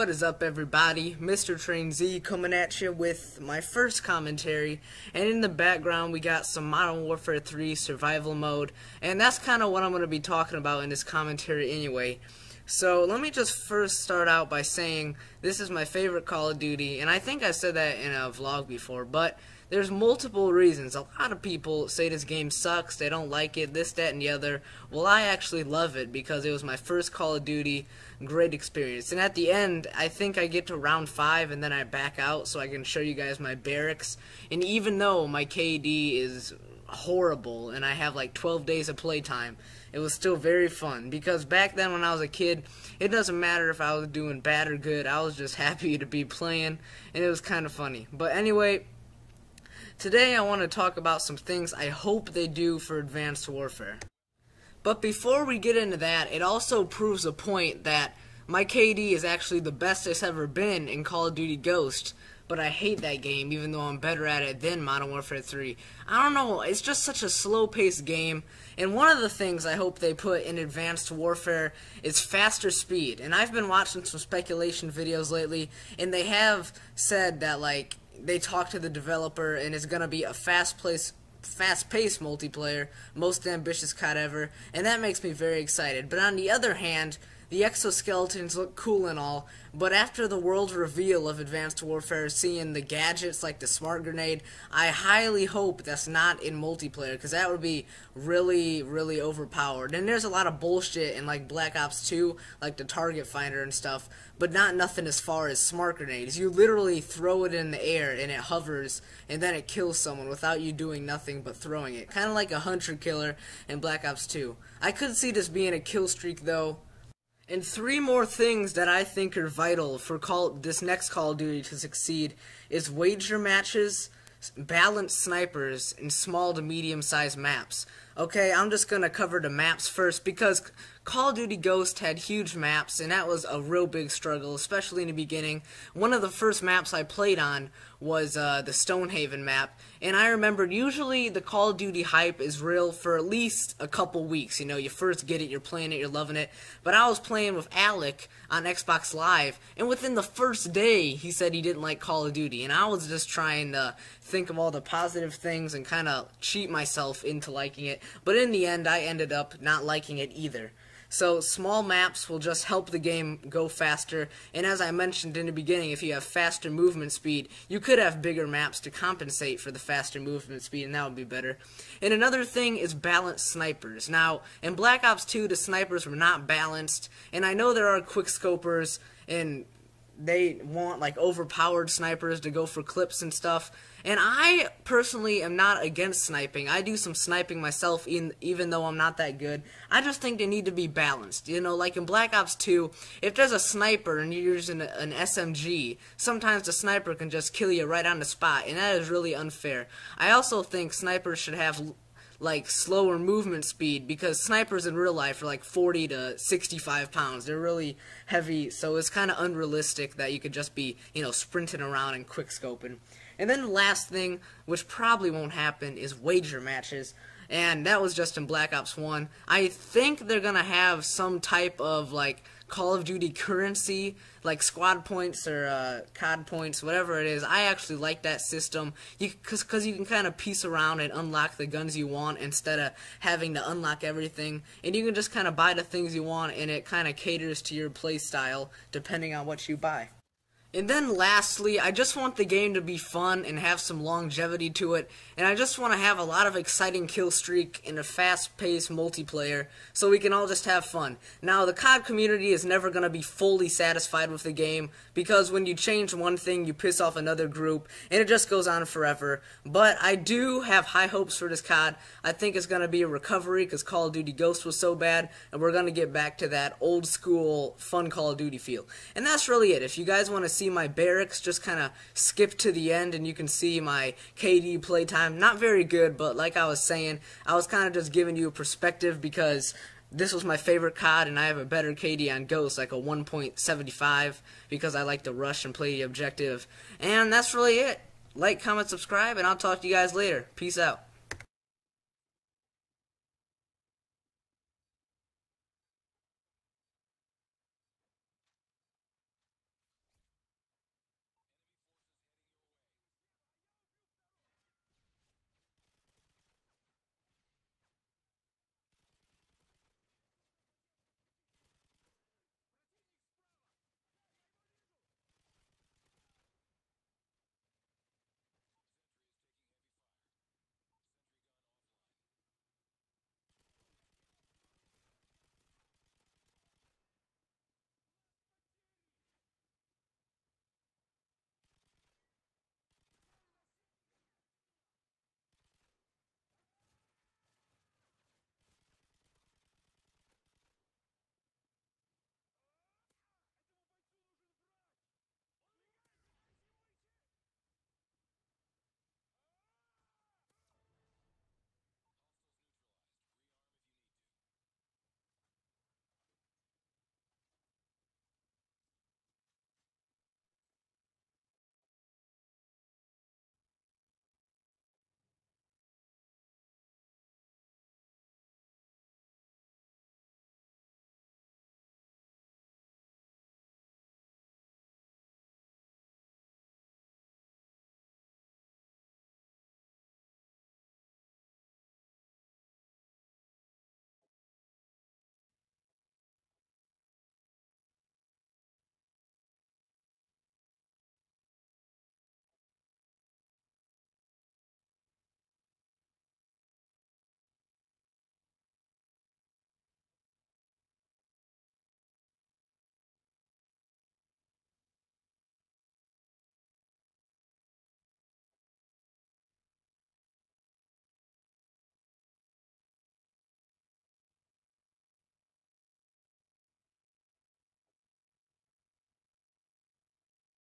What is up, everybody? Mr.TrainZ coming at you with my first commentary, and in the background we got some Modern Warfare 3 survival mode, and that's kind of what I'm going to be talking about in this commentary anyway. So let me just first start out by saying this is my favorite Call of Duty, and I think I said that in a vlog before, but there's multiple reasons. A lot of people say this game sucks, they don't like it, this, that, and the other. Well, I actually love it because it was my first Call of Duty, great experience. And at the end, I think I get to round 5 and then I back out so I can show you guys my barracks. And even though my KD is horrible and I have like 12 days of playtime, it was still very fun because back then when I was a kid, it doesn't matter if I was doing bad or good, I was just happy to be playing, and it was kind of funny. But anyway, today I want to talk about some things I hope they do for Advanced Warfare. But before we get into that, it also proves a point that my KD is actually the best it's ever been in Call of Duty Ghost, but I hate that game even though I'm better at it than Modern Warfare 3. I don't know, it's just such a slow-paced game, and one of the things I hope they put in Advanced Warfare is faster speed. And I've been watching some speculation videos lately, and they have said that, like, they talked to the developer and it's going to be a fast-paced multiplayer, most ambitious COD ever, and that makes me very excited. But on the other hand, the exoskeletons look cool and all, but after the world reveal of Advanced Warfare, seeing the gadgets like the smart grenade, I highly hope that's not in multiplayer, because that would be really, really overpowered. And there's a lot of bullshit in like Black Ops 2, like the target finder and stuff, but nothing as far as smart grenades. You literally throw it in the air and it hovers, and then it kills someone without you doing nothing but throwing it. Kind of like a hunter killer in Black Ops 2. I could see this being a kill streak though. And 3 more things that I think are vital for this next Call of Duty to succeed is wager matches, balanced snipers, and small to medium-sized maps. Okay, I'm just going to cover the maps first because Call of Duty Ghost had huge maps, and that was a real big struggle, especially in the beginning. One of the first maps I played on was the Stonehaven map, and I remember usually the Call of Duty hype is real for at least a couple weeks. You know, you first get it, you're playing it, you're loving it. But I was playing with Alec on Xbox Live, and within the first day, he said he didn't like Call of Duty, and I was just trying to think of all the positive things and kind of cheat myself into liking it. But in the end, I ended up not liking it either. So small maps will just help the game go faster, and as I mentioned in the beginning, if you have faster movement speed, you could have bigger maps to compensate for the faster movement speed, and that would be better. And another thing is balanced snipers. Now, in Black Ops 2, the snipers were not balanced, and I know there are quickscopers, and they want like overpowered snipers to go for clips and stuff, and I personally am not against sniping. I do some sniping myself even though I'm not that good. I just think they need to be balanced. You know, like in Black Ops 2, if there's a sniper and you're using an SMG, sometimes the sniper can just kill you right on the spot, and that is really unfair. I also think snipers should have like slower movement speed because snipers in real life are like 40 to 65 pounds. They're really heavy, so it's kind of unrealistic that you could just be, you know, sprinting around and quick scoping. And then the last thing, which probably won't happen, is wager matches. And that was just in Black Ops 1. I think they're gonna have some type of like Call of Duty currency, like squad points or COD points, whatever it is. I actually like that system because you can kind of piece around and unlock the guns you want instead of having to unlock everything. And you can just kind of buy the things you want, and it kind of caters to your play style depending on what you buy. And then lastly, I just want the game to be fun and have some longevity to it, and I just want to have a lot of exciting kill streak in a fast-paced multiplayer so we can all just have fun. Now, the COD community is never going to be fully satisfied with the game because when you change one thing, you piss off another group, and it just goes on forever. But I do have high hopes for this COD. I think it's going to be a recovery because Call of Duty Ghost was so bad, and we're going to get back to that old-school, fun Call of Duty feel. And that's really it. If you guys want to see my barracks, just kind of skip to the end and you can see my KD playtime. Not very good, but like I was saying, I was kind of just giving you a perspective because this was my favorite COD and I have a better KD on Ghost, like a 1.75, because I like to rush and play the objective. And that's really it. Like, comment, subscribe, and I'll talk to you guys later. Peace out.